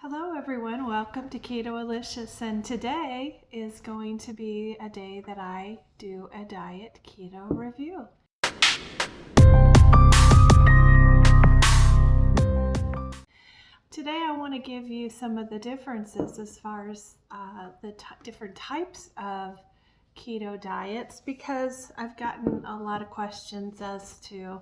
Hello everyone, welcome to Keto Alicious, and today is going to be a day that I do a diet keto review. Today I want to give you some of the differences as far as the different types of keto diets, because I've gotten a lot of questions as to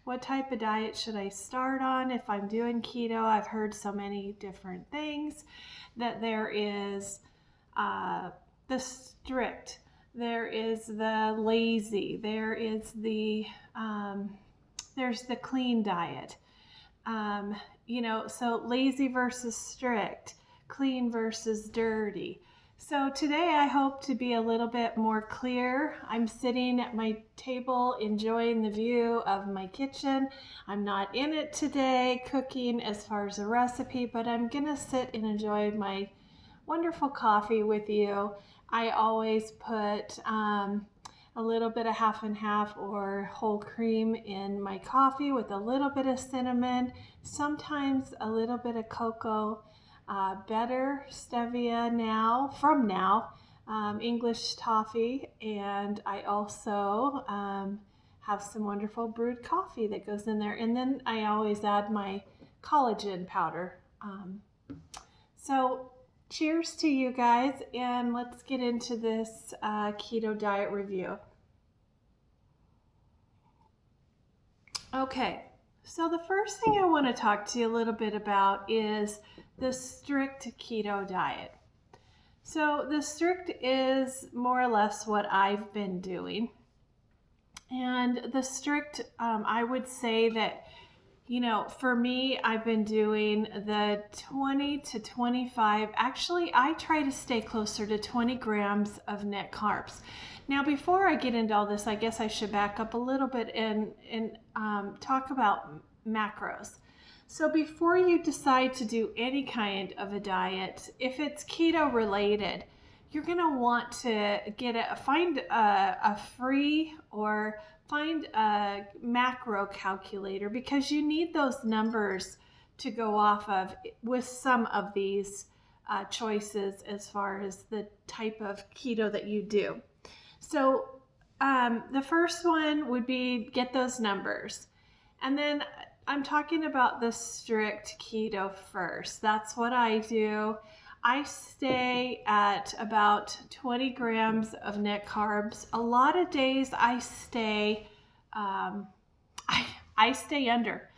what type of diet should I start on if I'm doing keto. I've heard so many different things, that there is the strict, there is the lazy, there's the clean diet. So lazy versus strict, clean versus dirty. So today I hope to be a little bit more clear. I'm sitting at my table enjoying the view of my kitchen. I'm not in it today cooking as far as a recipe, but I'm gonna sit and enjoy my wonderful coffee with you. I always put a little bit of half and half or whole cream in my coffee with a little bit of cinnamon, sometimes a little bit of cocoa, better stevia from now, English toffee, and I also have some wonderful brewed coffee that goes in there, and then I always add my collagen powder. So cheers to you guys, and let's get into this keto diet review. Okay, so the first thing I want to talk to you a little bit about is the strict keto diet. So the strict is more or less what I've been doing. And the strict, I would say that, for me, I've been doing the 20 to 25. Actually, I try to stay closer to 20 grams of net carbs. Now, before I get into all this, I guess I should back up a little bit and talk about macros. So before you decide to do any kind of a diet, if it's keto related, you're going to want to find a free or find a macro calculator, because you need those numbers to go off of with some of these choices as far as the type of keto that you do. So the first one would be get those numbers. And then I'm talking about the strict keto first. That's what I do. I stay at about 20 grams of net carbs. A lot of days I stay I stay under.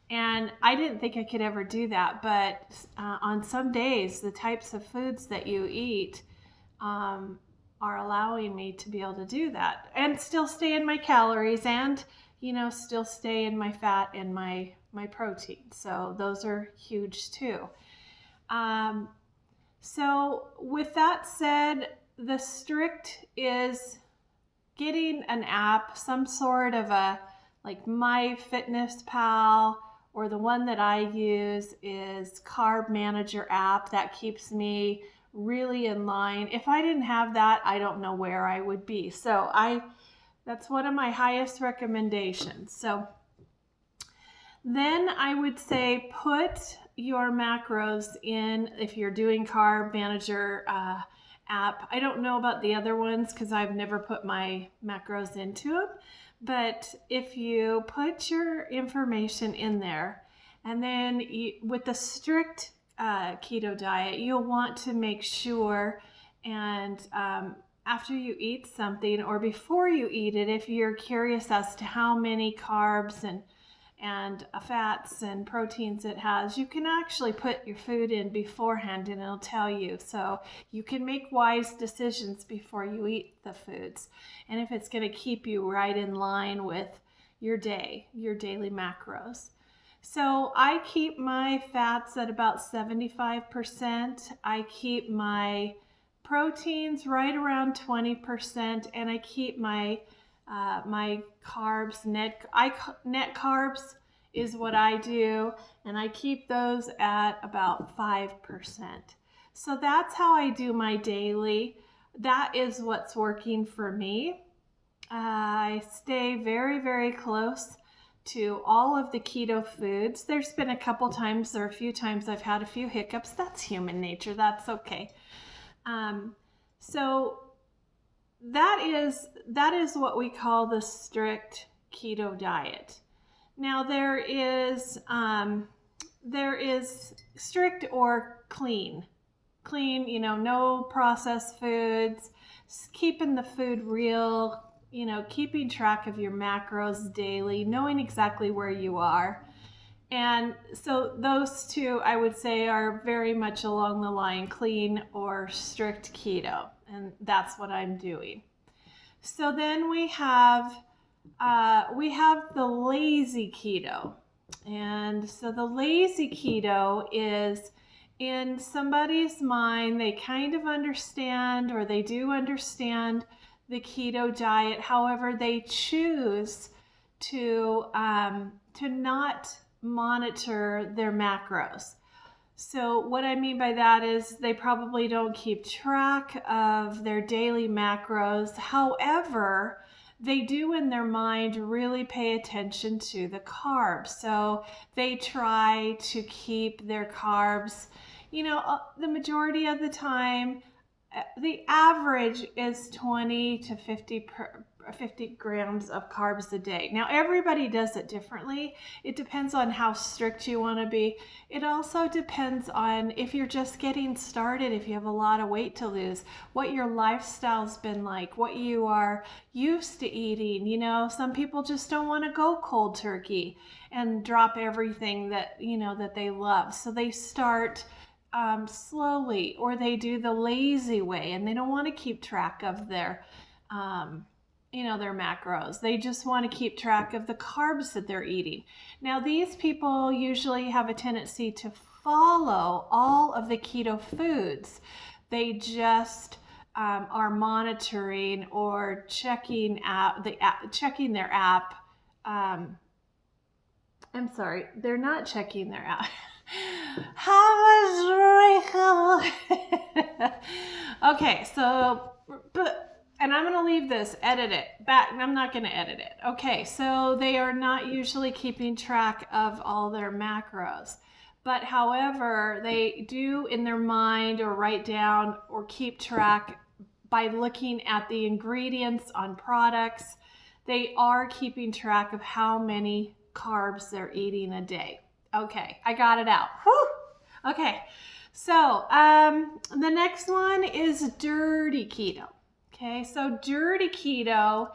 And I didn't think I could ever do that, but on some days, the types of foods that you eat are allowing me to be able to do that and still stay in my calories and, still stay in my fat and my protein. So those are huge too. So with that said, the strict is getting an app, some sort of a, like MyFitnessPal, or the one that I use is Carb Manager app. That keeps me really in line. If I didn't have that, I don't know where I would be. So that's one of my highest recommendations. So then I would say put your macros in if you're doing Carb Manager app. I don't know about the other ones because I've never put my macros into them. But if you put your information in there, and then with the strict keto diet, you'll want to make sure, and after you eat something or before you eat it, if you're curious as to how many carbs and fats and proteins it has, you can actually put your food in beforehand and it'll tell you. So you can make wise decisions before you eat the foods. And if it's going to keep you right in line with your daily macros. So I keep my fats at about 75%. I keep my proteins right around 20%, and I keep my carbs, net carbs is what I do, and I keep those at about 5%. So that's how I do my daily. That is what's working for me. I stay very, very close to all of the keto foods. There's been a couple times or a few times I've had a few hiccups. That's human nature. That's okay. So that is what we call the strict keto diet. Now there is strict or clean, no processed foods, keeping the food real, keeping track of your macros daily, knowing exactly where you are. And so those two, I would say, are very much along the line clean or strict keto. And that's what I'm doing. So then we have the lazy keto. And so the lazy keto is, in somebody's mind, they kind of understand, or they do understand the keto diet. However, they choose to not monitor their macros. So what I mean by that is they probably don't keep track of their daily macros. However, they do in their mind really pay attention to the carbs. So they try to keep their carbs, the majority of the time, the average is 20 to 50 grams of carbs a day. Now, everybody does it differently. It depends on how strict you want to be. It also depends on if you're just getting started, if you have a lot of weight to lose, what your lifestyle's been like, what you are used to eating. Some people just don't want to go cold turkey and drop everything that they love. So they start slowly, or they do the lazy way, and they don't want to keep track of their their macros. They just want to keep track of the carbs that they're eating. Now, these people usually have a tendency to follow all of the keto foods. They just are monitoring or checking their app. I'm sorry, they're not checking their app. Okay, so, and I'm going to leave this, edit it back. I'm not going to edit it. Okay, so they are not usually keeping track of all their macros. But however, they do in their mind or write down or keep track by looking at the ingredients on products. They are keeping track of how many carbs they're eating a day. Okay, I got it out. Whew. Okay, so the next one is dirty keto. Okay, so dirty keto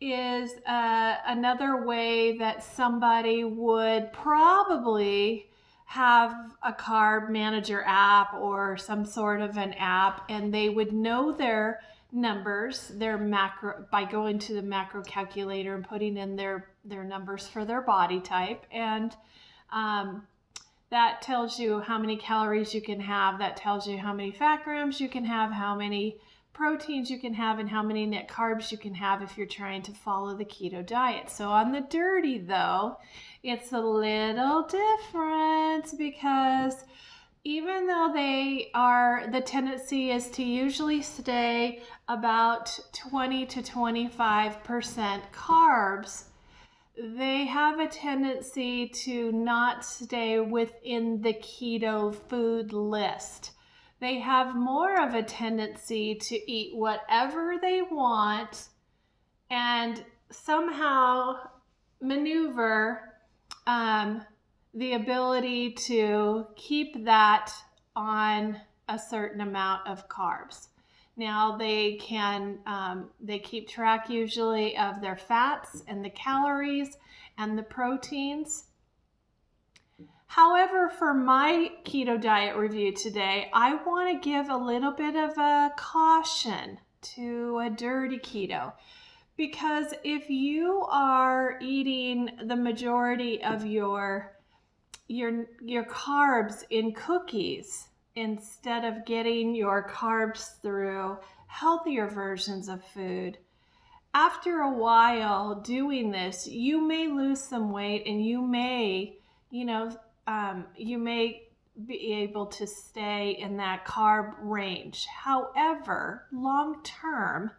is another way that somebody would probably have a carb manager app or some sort of an app, and they would know their numbers, their macro, by going to the macro calculator and putting in their numbers for their body type. And that tells you how many calories you can have. That tells you how many fat grams you can have, how many proteins you can have, and how many net carbs you can have if you're trying to follow the keto diet. So on the dirty, though, it's a little different, because even though the tendency is to usually stay about 20 to 25% carbs, they have a tendency to not stay within the keto food list. They have more of a tendency to eat whatever they want and somehow maneuver the ability to keep that on a certain amount of carbs. Now they keep track usually of their fats and the calories and the proteins. However, for my keto diet review today, I want to give a little bit of a caution to a dirty keto, because if you are eating the majority of your carbs in cookies instead of getting your carbs through healthier versions of food, after a while doing this, you may lose some weight, and you may be able to stay in that carb range. However, long term,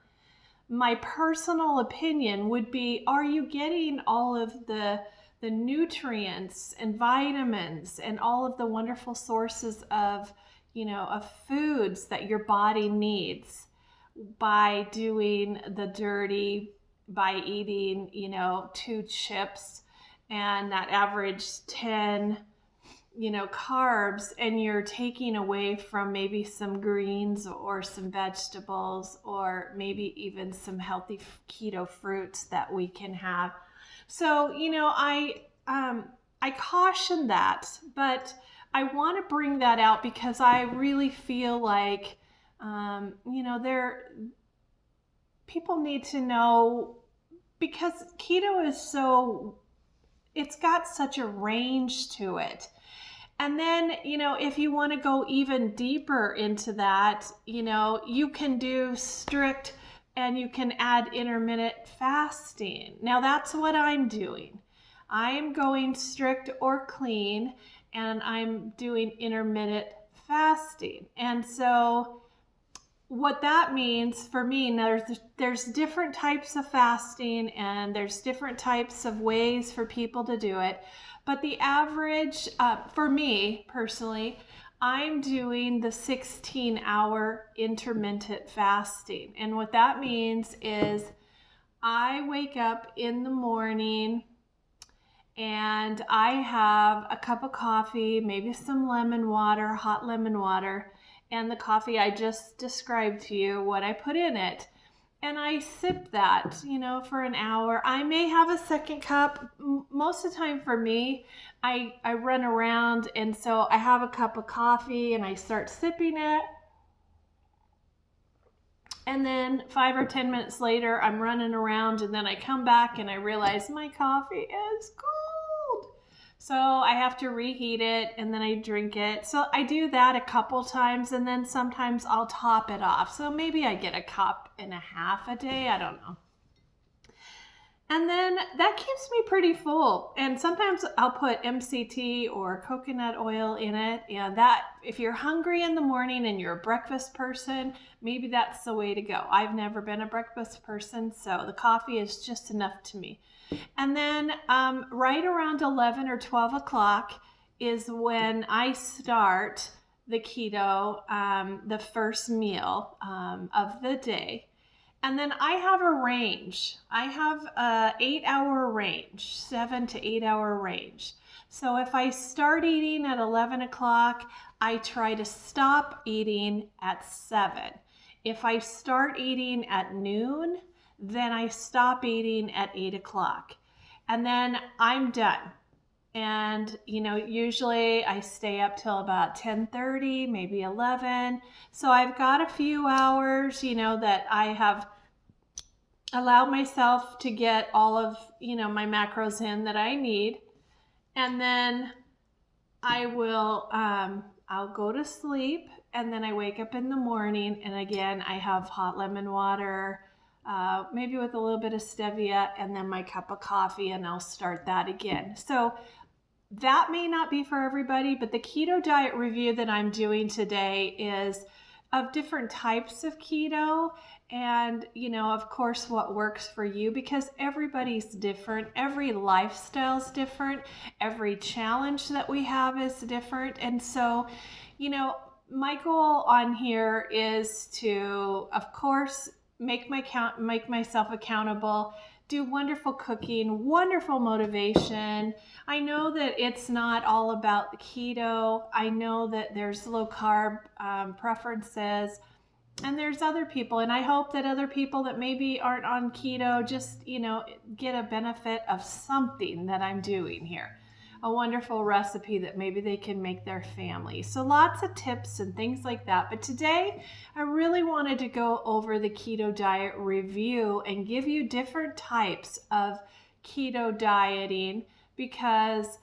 my personal opinion would be, are you getting all of the the nutrients and vitamins and all of the wonderful sources of, of foods that your body needs by doing the dirty, by eating, 2 chips and that average 10 carbs, and you're taking away from maybe some greens or some vegetables or maybe even some healthy keto fruits that we can have. So, I caution that, but I want to bring that out because I really feel like, people need to know, because keto is it's got such a range to it. And then, if you want to go even deeper into that, you can do strict and you can add intermittent fasting. Now, that's what I'm doing. I'm going strict or clean, and I'm doing intermittent fasting. And so, what that means for me, now there's different types of fasting and there's different types of ways for people to do it. But the average, for me personally, I'm doing the 16-hour intermittent fasting. And what that means is I wake up in the morning and I have a cup of coffee, maybe some lemon water, hot lemon water, and the coffee I just described to you, what I put in it. And I sip that, for an hour. I may have a second cup. Most of the time for me, I run around, and so I have a cup of coffee and I start sipping it. And then 5 or 10 minutes later, I'm running around, and then I come back and I realize my coffee is cold. So I have to reheat it and then I drink it. So I do that a couple times, and then sometimes I'll top it off. So maybe I get a cup and a half a day. I don't know. And then that keeps me pretty full. And sometimes I'll put MCT or coconut oil in it. And that, if you're hungry in the morning and you're a breakfast person, maybe that's the way to go. I've never been a breakfast person, so the coffee is just enough to me. And then right around 11 or 12 o'clock is when I start the keto, the first meal of the day. And then I have a range. I have a 8-hour range, 7 to 8 hour range. So if I start eating at 11 o'clock, I try to stop eating at 7. If I start eating at noon, then I stop eating at 8 o'clock. And then I'm done. And, usually I stay up till about 10:30, maybe 11. So I've got a few hours, that I have allowed myself to get all of, my macros in that I need. And then I will, I'll go to sleep, and then I wake up in the morning, and again, I have hot lemon water, maybe with a little bit of stevia, and then my cup of coffee, and I'll start that again. So that may not be for everybody, but the keto diet review that I'm doing today is of different types of keto, and of course what works for you, because everybody's different, every lifestyle's different, every challenge that we have is different. And so my goal on here is to, of course, make myself accountable, do wonderful cooking, wonderful motivation. I know that it's not all about the keto. I know that there's low carb preferences, and there's other people, and I hope that other people that maybe aren't on keto just, get a benefit of something that I'm doing here. A wonderful recipe that maybe they can make their family. So lots of tips and things like that. But today I really wanted to go over the keto diet review and give you different types of keto dieting, because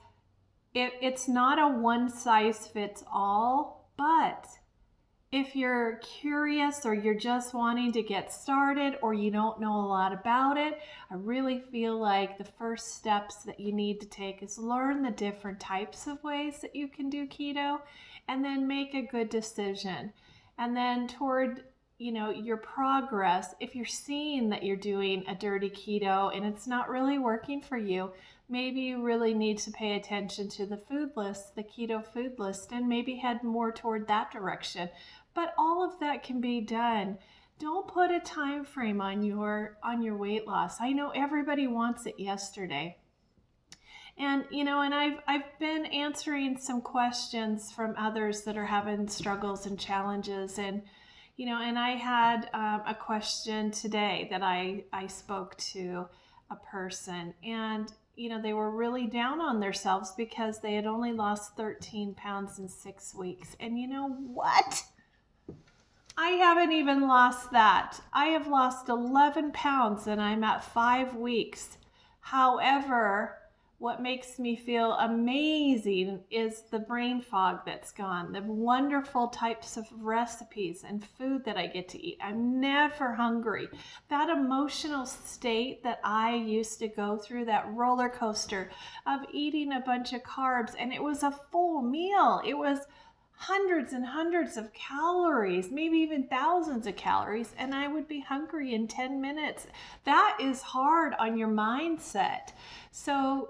it's not a one size fits all. But if you're curious, or you're just wanting to get started, or you don't know a lot about it, I really feel like the first steps that you need to take is learn the different types of ways that you can do keto, and then make a good decision. And then toward your progress, if you're seeing that you're doing a dirty keto and it's not really working for you, maybe you really need to pay attention to the food list, the keto food list, and maybe head more toward that direction. But all of that can be done. Don't put a time frame on your weight loss. I know everybody wants it yesterday. And and I've been answering some questions from others that are having struggles and challenges, and and I had a question today that I spoke to a person, and they were really down on themselves because they had only lost 13 pounds in 6 weeks. And you know what? I haven't even lost that. I have lost 11 pounds and I'm at 5 weeks. However, what makes me feel amazing is the brain fog that's gone, the wonderful types of recipes and food that I get to eat. I'm never hungry. That emotional state that I used to go through, that roller coaster of eating a bunch of carbs, and it was a full meal. It was hundreds and hundreds of calories, maybe even thousands of calories, and I would be hungry in 10 minutes. That is hard on your mindset. So,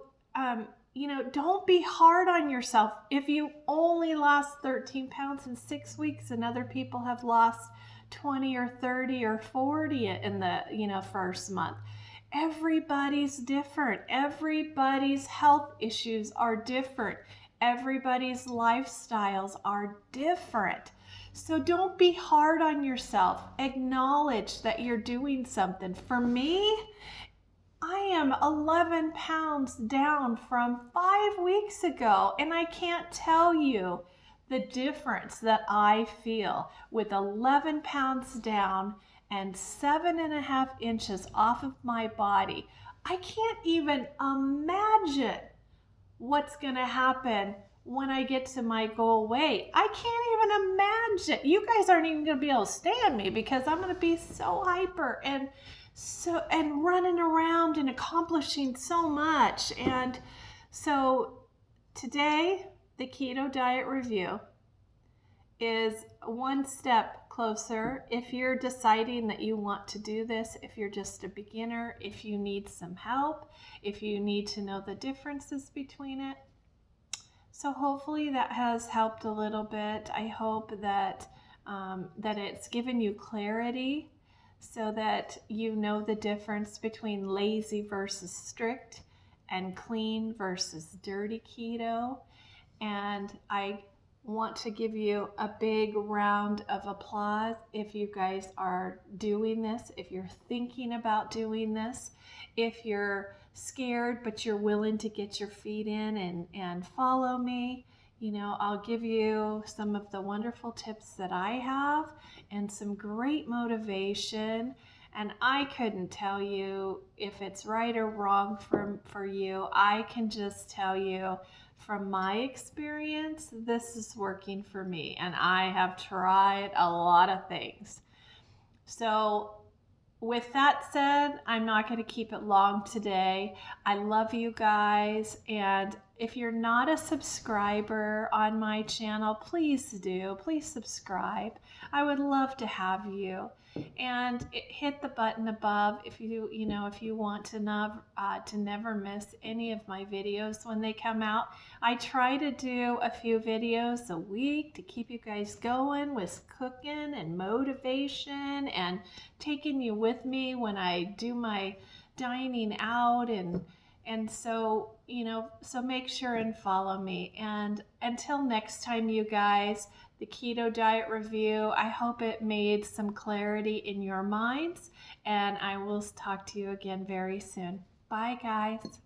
don't be hard on yourself. If you only lost 13 pounds in 6 weeks and other people have lost 20 or 30 or 40 in the, first month, everybody's different. Everybody's health issues are different. Everybody's lifestyles are different. So don't be hard on yourself. Acknowledge that you're doing something. For me, I am 11 pounds down from 5 weeks ago, and I can't tell you the difference that I feel with 11 pounds down and 7.5 inches off of my body. I can't even imagine what's going to happen when I get to my goal weight. I can't even imagine. You guys aren't even going to be able to stand me because I'm going to be so hyper and running around and accomplishing so much. And so today, the keto diet review is one step closer. If you're deciding that you want to do this, if you're just a beginner, if you need some help, if you need to know the differences between it. So hopefully that has helped a little bit. I hope that that it's given you clarity so that you know the difference between lazy versus strict and clean versus dirty keto. And I want to give you a big round of applause if you guys are doing this, if you're thinking about doing this, if you're scared but you're willing to get your feet in and follow me. I'll give you some of the wonderful tips that I have and some great motivation. And I couldn't tell you if it's right or wrong for you. I can just tell you from my experience, this is working for me. And I have tried a lot of things. So with that said, I'm not going to keep it long today. I love you guys. And if you're not a subscriber on my channel, please do. Please subscribe. I would love to have you. And hit the button above if you want to never miss any of my videos when they come out. I try to do a few videos a week to keep you guys going with cooking and motivation and taking you with me when I do my dining out, and so so make sure and follow me. And until next time, you guys, the keto diet review, I hope it made some clarity in your minds, and I will talk to you again very soon. Bye guys.